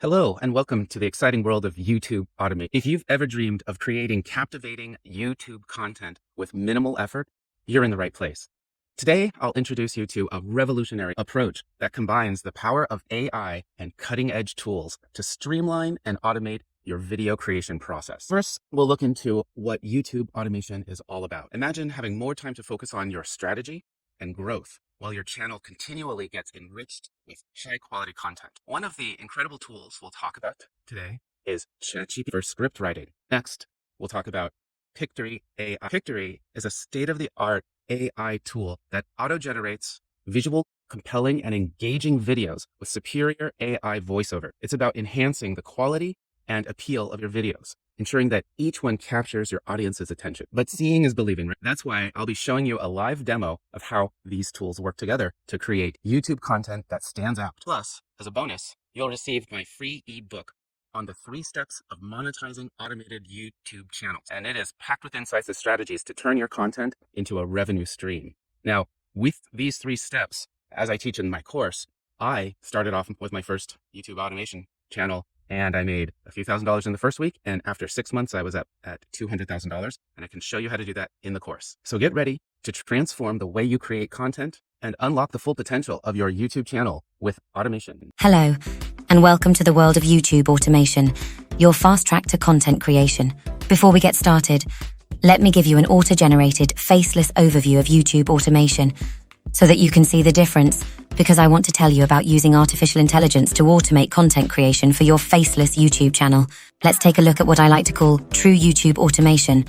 Hello, and welcome to the exciting world of YouTube automation. If you've ever dreamed of creating captivating YouTube content with minimal effort, you're in the right place. Today, I'll introduce you to a revolutionary approach that combines the power of AI and cutting-edge tools to streamline and automate your video creation process. First, we'll look into what YouTube automation is all about. Imagine having more time to focus on your strategy and growth while your channel continually gets enriched with high-quality content. One of the incredible tools we'll talk about today is ChatGPT for script writing. Next, we'll talk about Pictory AI. Pictory is a state-of-the-art AI tool that auto-generates visual, compelling, and engaging videos with superior AI voiceover. It's about enhancing the quality and appeal of your videos, ensuring that each one captures your audience's attention. But seeing is believing, right? That's why I'll be showing you a live demo of how these tools work together to create YouTube content that stands out. Plus, as a bonus, you'll receive my free ebook on the 3 steps of monetizing automated YouTube channels. And it is packed with insights and strategies to turn your content into a revenue stream. Now, with these 3 steps, as I teach in my course, I started off with my first YouTube automation channel, and I made a few $1,000s in the first week. And after 6 months, I was up at $200,000. And I can show you how to do that in the course. So get ready to transform the way you create content and unlock the full potential of your YouTube channel with automation. Hello, and welcome to the world of YouTube automation, your fast track to content creation. Before we get started, let me give you an auto-generated, faceless overview of YouTube automation so that you can see the difference, because I want to tell you about using artificial intelligence to automate content creation for your faceless YouTube channel. Let's take a look at what I like to call true YouTube automation,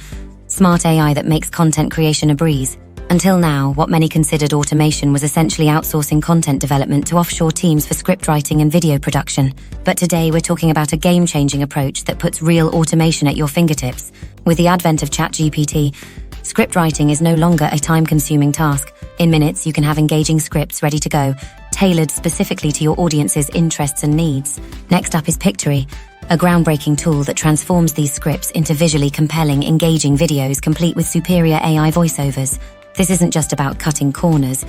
smart AI that makes content creation a breeze. Until now, what many considered automation was essentially outsourcing content development to offshore teams for script writing and video production. But today we're talking about a game-changing approach that puts real automation at your fingertips. With the advent of ChatGPT, script writing is no longer a time-consuming task. In minutes, you can have engaging scripts ready to go, tailored specifically to your audience's interests and needs. Next up is Pictory, a groundbreaking tool that transforms these scripts into visually compelling, engaging videos complete with superior AI voiceovers. This isn't just about cutting corners.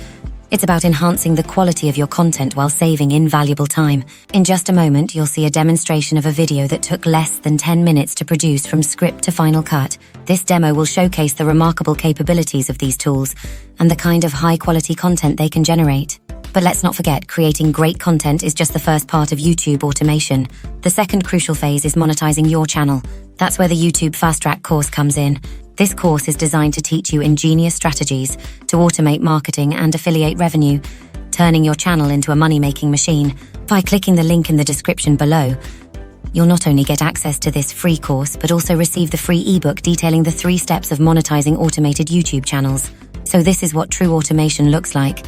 It's about enhancing the quality of your content while saving invaluable time. In just a moment, you'll see a demonstration of a video that took less than 10 minutes to produce from script to final cut. This demo will showcase the remarkable capabilities of these tools and the kind of high-quality content they can generate. But let's not forget, creating great content is just the first part of YouTube automation. The second crucial phase is monetizing your channel. That's where the YouTube Fast Track course comes in. This course is designed to teach you ingenious strategies to automate marketing and affiliate revenue, turning your channel into a money-making machine. By clicking the link in the description below, you'll not only get access to this free course, but also receive the free ebook detailing the 3 steps of monetizing automated YouTube channels. So this is what true automation looks like.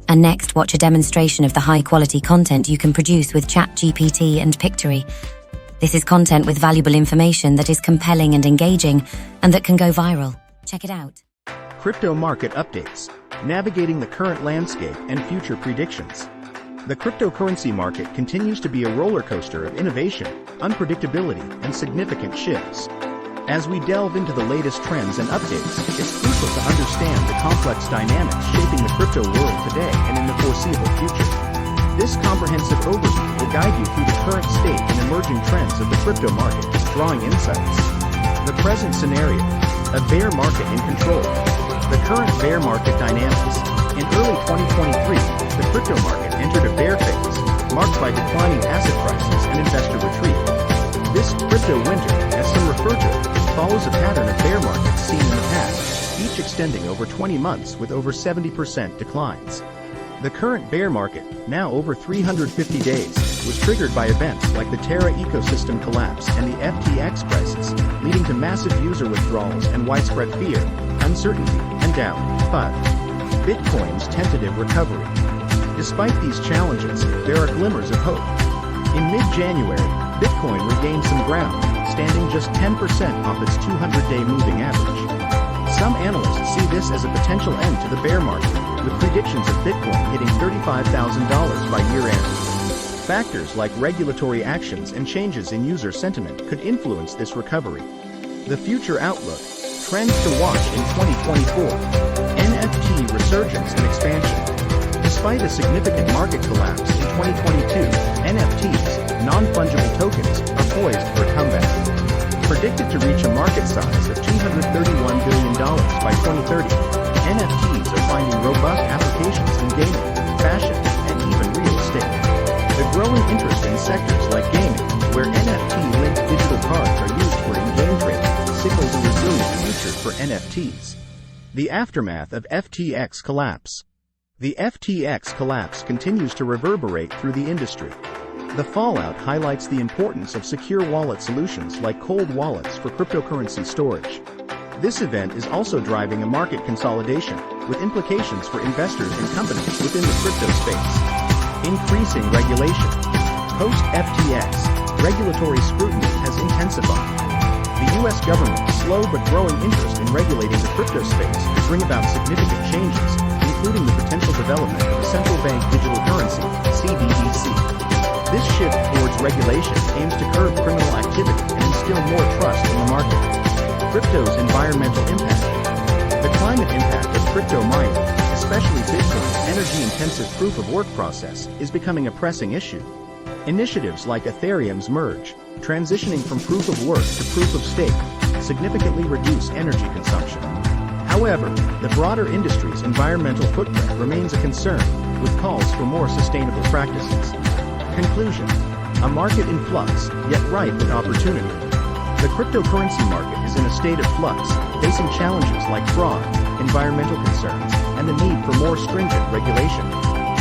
And next, watch a demonstration of the high-quality content you can produce with ChatGPT and Pictory. This is content with valuable information that is compelling and engaging, and that can go viral. Check it out. Crypto market updates, navigating the current landscape and future predictions. The cryptocurrency market continues to be a roller coaster of innovation, unpredictability, and significant shifts. As we delve into the latest trends and updates, it's crucial to understand the complex dynamics shaping the crypto world today and in the foreseeable future. This comprehensive overview will guide you through the current state and emerging trends of the crypto market, drawing insights. The present scenario, a bear market in control. The current bear market dynamics. In early 2023, the crypto market entered a bear phase, marked by declining asset prices and investor retreat. This crypto winter, as some refer to it, follows a pattern of bear markets seen in the past, each extending over 20 months with over 70% declines. The current bear market, now over 350 days, was triggered by events like the Terra ecosystem collapse and the FTX crisis, leading to massive user withdrawals and widespread fear, uncertainty, and doubt. But Bitcoin's tentative recovery. Despite these challenges, there are glimmers of hope. In mid-January, Bitcoin regained some ground, standing just 10% off its 200-day moving average. Some analysts see this as a potential end to the bear market, with predictions of Bitcoin hitting $35,000 by year-end. Factors like regulatory actions and changes in user sentiment could influence this recovery. The future outlook, trends to watch in 2024, NFT resurgence and expansion. Despite a significant market collapse in 2022, NFTs, non-fungible tokens are poised for a comeback. Predicted to reach a market size of $231 billion by 2030, NFTs are finding robust applications in gaming, fashion, and even real estate. The growing interest in sectors like gaming, where NFT-linked digital cards are used for in-game trading, signals a resilient future for NFTs. The aftermath of FTX collapse. The FTX collapse continues to reverberate through the industry. The fallout highlights the importance of secure wallet solutions like cold wallets for cryptocurrency storage. This event is also driving a market consolidation, with implications for investors and companies within the crypto space. Increasing regulation. Post-FTX, regulatory scrutiny has intensified. The U.S. government's slow but growing interest in regulating the crypto space could bring about significant changes, including the potential development of a central bank digital currency, CBDC. This shift towards regulation aims to curb criminal activity and instill more trust in the market. Crypto's environmental impact. The climate impact of crypto mining, especially Bitcoin's energy-intensive proof-of-work process, is becoming a pressing issue. Initiatives like Ethereum's merge, transitioning from proof-of-work to proof-of-stake, significantly reduce energy consumption. However, the broader industry's environmental footprint remains a concern, with calls for more sustainable practices. Conclusion. A market in flux, yet ripe with opportunity. The cryptocurrency market is in a state of flux, facing challenges like fraud, environmental concerns, and the need for more stringent regulation.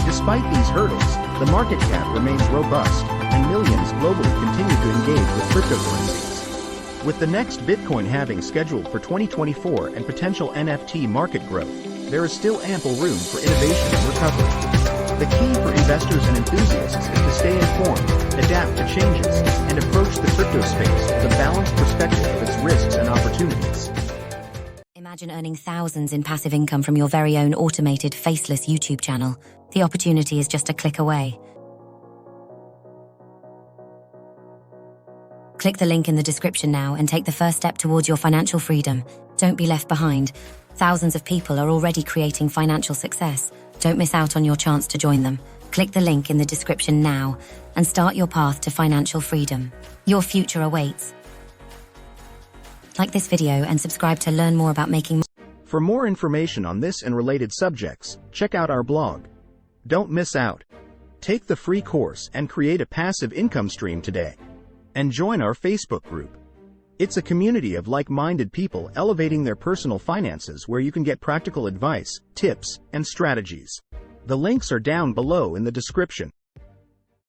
Despite these hurdles, the market cap remains robust, and millions globally continue to engage with cryptocurrencies. With the next Bitcoin halving scheduled for 2024 and potential NFT market growth, there is still ample room for innovation and recovery. The key for investors and enthusiasts is to stay informed, adapt to changes, and approach the crypto space with a balanced perspective of its risks and opportunities. Imagine earning thousands in passive income from your very own automated, faceless YouTube channel. The opportunity is just a click away. Click the link in the description now and take the first step towards your financial freedom. Don't be left behind. Thousands of people are already creating financial success. Don't miss out on your chance to join them. Click the link in the description now and start your path to financial freedom. Your future awaits. Like this video and subscribe to learn more about making. For more information on this and related subjects, check out our blog. Don't miss out. Take the free course and create a passive income stream today. And join our Facebook group. It's a community of like-minded people elevating their personal finances where you can get practical advice, tips, and strategies. The links are down below in the description.